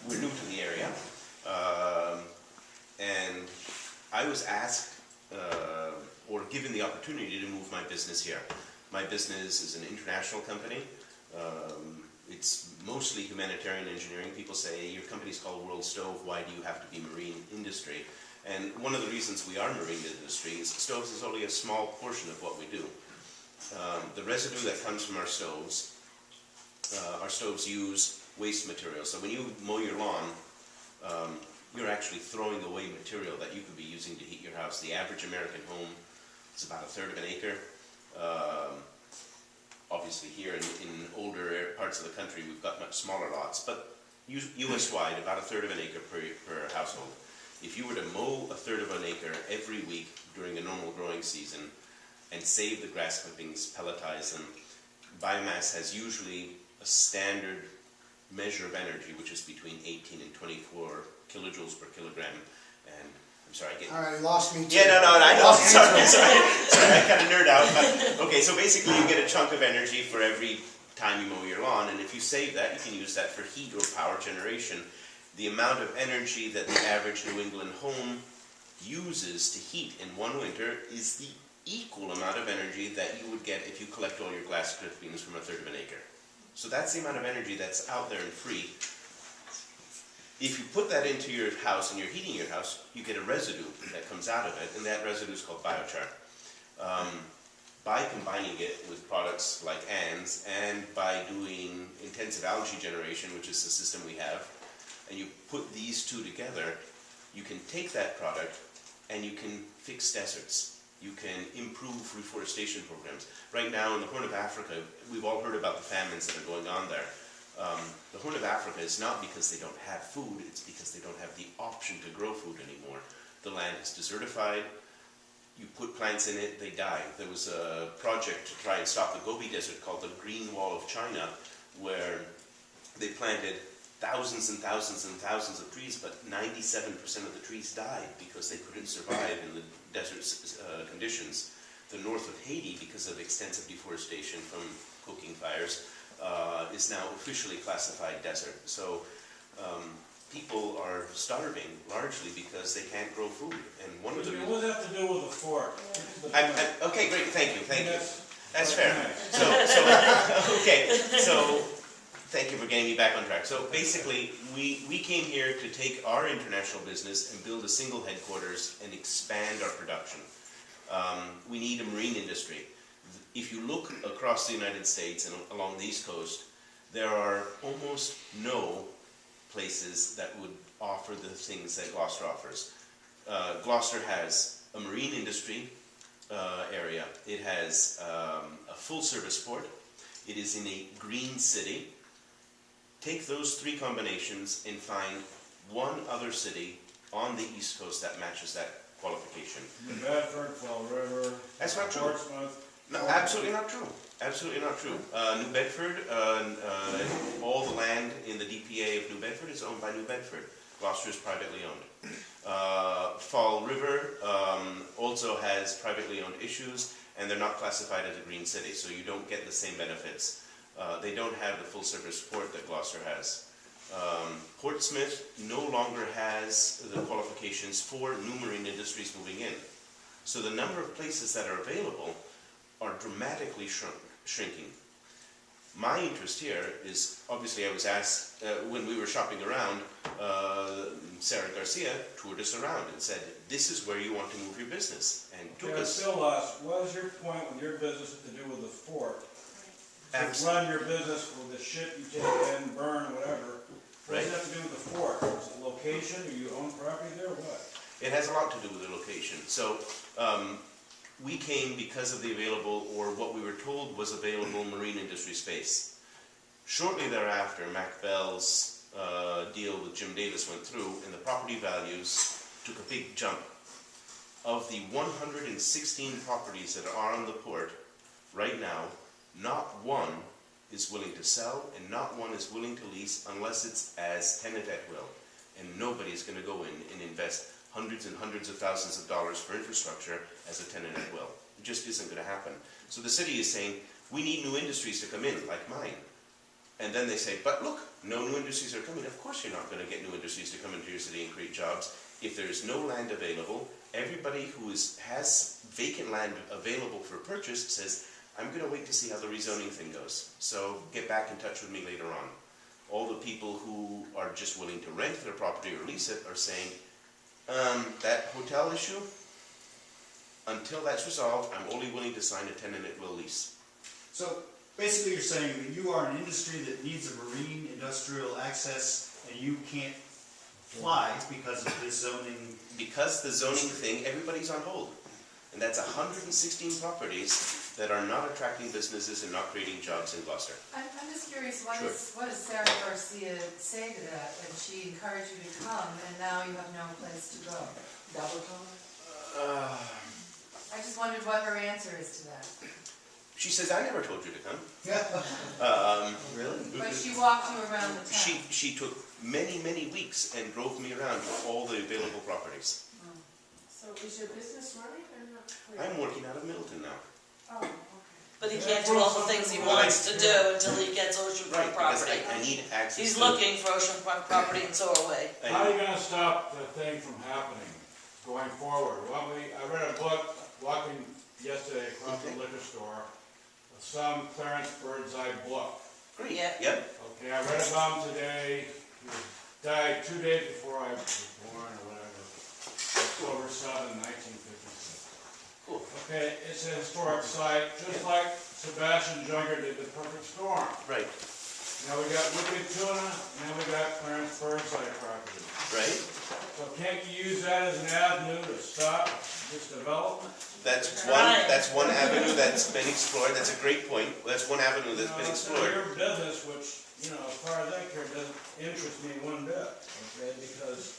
we're new to the area, and I was asked or given the opportunity to move my business here. My business is an international company. It's mostly humanitarian engineering. People say, your company's called World Stove, why do you have to be marine industry? And one of the reasons we are marine industry is stoves is only a small portion of what we do. The residue that comes from our stoves use waste material. So when you mow your lawn, you're actually throwing away material that you could be using to heat your house. The average American home is about 1/3 of an acre. Obviously here in older parts of the country we've got much smaller lots, but US-wide about 1/3 of an acre per household. If you were to mow 1/3 of an acre every week during a normal growing season and save the grass clippings, pelletize them, biomass has usually a standard measure of energy, which is between 18 and 24 kilojoules per kilogram. And I'm sorry, I get... All right, you lost me too. Yeah, no, I know. Sorry, I kind of nerd out. But, okay, so basically you get a chunk of energy for every time you mow your lawn, and if you save that, you can use that for heat or power generation. The amount of energy that the average New England home uses to heat in one winter is the equal amount of energy that you would get if you collect all your glass clippings from 1/3 of an acre. So that's the amount of energy that's out there and free. If you put that into your house and you're heating your house, you get a residue that comes out of it, and that residue is called biochar. By combining it with products like ANS and by doing intensive algae generation, which is the system we have, and you put these two together, you can take that product and you can fix deserts. You can improve reforestation programs. Right now in the Horn of Africa, we've all heard about the famines that are going on there. The Horn of Africa is not because they don't have food, it's because they don't have the option to grow food anymore. The land is desertified, you put plants in it, they die. There was a project to try and stop the Gobi Desert called the Green Wall of China, where they planted thousands and thousands and thousands of trees, but 97% of the trees died because they couldn't survive in the desert conditions. The north of Haiti, because of extensive deforestation from cooking fires, is now officially classified desert. So people are starving largely because they can't grow food. And one of the What does that have to do with the fort? okay, great, thank you. That's fair. So thank you for getting me back on track. So basically, we came here to take our international business and build a single headquarters and expand our production. We need a marine industry. If you look across the United States and along the East Coast, there are almost no places that would offer the things that Gloucester offers. Gloucester has a marine industry area. It has a full-service port. It is in a green city. Take those three combinations and find one other city on the East Coast that matches that qualification. New Bedford, Fall River, That's not true. Portsmouth. No, absolutely not true. Absolutely not true. New Bedford, all the land in the DPA of New Bedford is owned by New Bedford. Gloucester is privately owned. Fall River also has privately owned issues, and they're not classified as a green city, so you don't get the same benefits. They don't have the full-service port that Gloucester has. Portsmouth no longer has the qualifications for new marine industries moving in. So the number of places that are available are dramatically shrinking. My interest here is, obviously I was asked, when we were shopping around, Sarah Garcia toured us around and said, this is where you want to move your business. And took us... Still, what is your point with your business to do with the fort? To run your business with the shit you take in, burn, whatever. What does it have to do with the fort? Is it location? Do you own property there or what? It has a lot to do with the location. So we came because of the available, or what we were told was available, marine industry space. Shortly thereafter, Mac Bell's deal with Jim Davis went through, and the property values took a big jump. Of the 116 properties that are on the port right now, not one is willing to sell, and not one is willing to lease unless it's as tenant at will. And nobody's going to go in and invest hundreds and hundreds of thousands of dollars for infrastructure as a tenant at will. It just isn't going to happen. So the city is saying, we need new industries to come in, like mine. And then they say, but look, no new industries are coming. Of course you're not going to get new industries to come into your city and create jobs. If there is no land available, everybody who has vacant land available for purchase says, I'm going to wait to see how the rezoning thing goes. So get back in touch with me later on. All the people who are just willing to rent their property or lease it are saying, that hotel issue, until that's resolved, I'm only willing to sign a tenant at will lease. So basically you're saying that you are an industry that needs a marine industrial access and you can't fly because of this zoning. Because the zoning thing, everybody's on hold. And that's 116 properties that are not attracting businesses and not creating jobs in Gloucester. I'm just curious, what Sure. does Sarah Garcia say to that? And she encouraged you to come, and now you have no place to go. Double come? I just wondered what her answer is to that. She says, I never told you to come. Really? But she walked you around the town. She took many, many weeks and drove me around to all the available properties. So is your business running or not? I'm working out of Middleton now. Oh, okay. But he can't do all the things he wants to do until he gets oceanfront Because property. I need access He's to... looking for oceanfront property, and so are we. How are you gonna stop the thing from happening going forward? Well, I read a book walking yesterday across the liquor store, some Clarence Birdseye book. Great, Yeah. yep. Okay, I read about him today. He died 2 days before I was born or whatever. October 7, 1956. Cool. Okay, it's a historic site, just like Sebastian Junger did the Perfect Storm. Right, Now we got Wicked Tuna, now we got Clarence Birdseye property. right. So can't you use that as an avenue to stop this development? That's Right. one avenue that's been explored. That's a great point. That's one avenue that's been It's explored. your business, which, as far as I care, doesn't interest me one bit, okay, because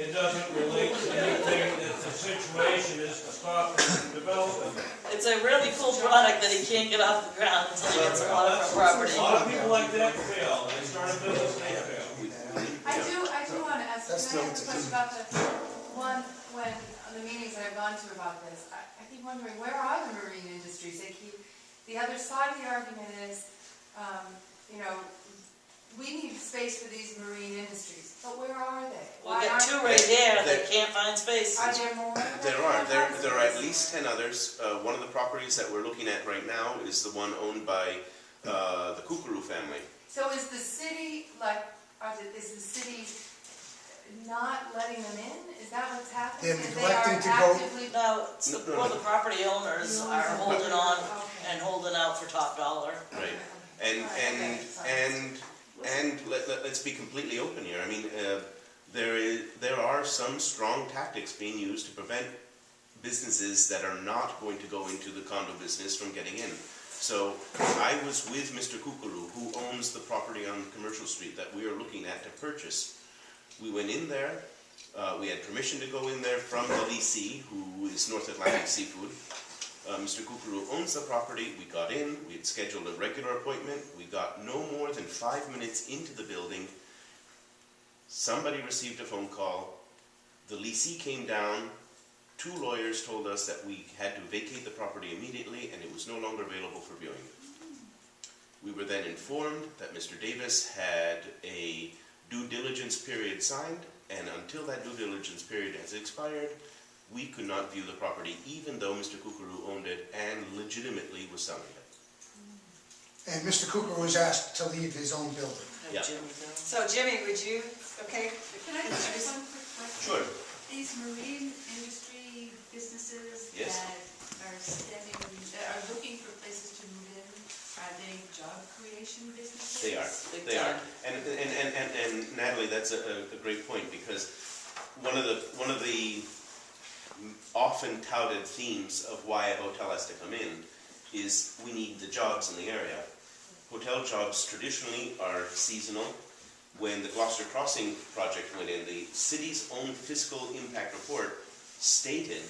it doesn't relate to anything that the situation is to stop development. It's a really cool product that he can't get off the ground until he gets a lot of property. A lot of people like that fail, they start a business, they fail. I do want to ask, can I ask a question about the one, when, on the meetings that I've gone to about this, I keep wondering, where are the marine industries? The other side of the argument is, we need space for these marine industries, but where are they? We'll get two right there There- that can't find space. Are there more? There are at least 10 others. One of the properties that we're looking at right now is the one owned by the Kukuru family. So is the city, is the city not letting them in? Is that what's happening? They're That neglecting to they are go- actively- No, it's the property owners are holding on Okay. and holding out for top dollar. Right. Okay. And let's be completely open here. I mean, there are some strong tactics being used to prevent businesses that are not going to go into the condo business from getting in. So I was with Mr. Kukuru, who owns the property on Commercial Street that we are looking at to purchase. We went in there. We had permission to go in there from the leasee, who is North Atlantic Seafood. Mr. Kukuru owns the property. We got in. We had scheduled a regular appointment. We got no more than 5 minutes into the building. Somebody received a phone call. The leasee came down. 2 lawyers told us that we had to vacate the property immediately and it was no longer available for viewing. We were then informed that Mr. Davis had a due diligence period signed, and until that due diligence period has expired, we could not view the property even though Mr. Kukuru owned it and legitimately was selling it. And Mr. Cooper was asked to leave his own building. Yeah. So Jimmy, would you, okay? Can I ask one quick question? Sure. These marine industry businesses Yes. that are looking for places to move in, are they job creation businesses? They are. Big They are. time. And Natalie, that's a great point, because one of the often touted themes of why a hotel has to come in is we need the jobs in the area. Hotel jobs traditionally are seasonal. When the Gloucester Crossing project went in, the city's own fiscal impact report stated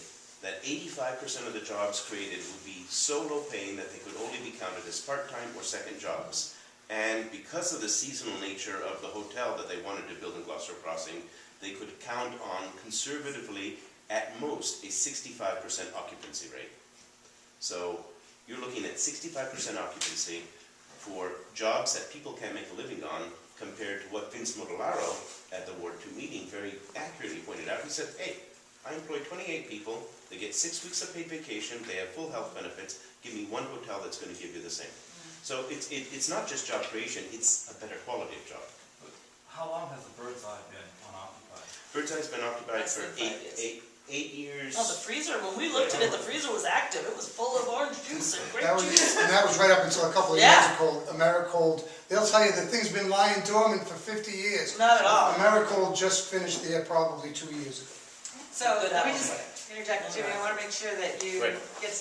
that 85% of the jobs created would be so low paying that they could only be counted as part-time or second jobs. And because of the seasonal nature of the hotel that they wanted to build in Gloucester Crossing, they could count on conservatively at most a 65% occupancy rate. So you're looking at 65% occupancy for jobs that people can't make a living on, compared to what Vince Modolaro at the Ward 2 meeting very accurately pointed out. He said, hey, I employ 28 people, they get 6 weeks of paid vacation, they have full health benefits, give me one hotel that's going to give you the same. So it's not just job creation, it's a better quality of job. How long has the Bird's Eye been unoccupied? Bird's Eye's been occupied Less for than 5 years. 8 years. Oh, the freezer, when we looked at it, the freezer was active. It was full of orange juice and grape That was, juice. and that was right up until a couple of Yeah. years ago. Americold, they'll tell you that thing's been lying dormant for 50 years. Not at all. Americold just finished there probably 2 years ago. So, Good let me house. just interject, Jimmy, I wanna make sure that you Right. get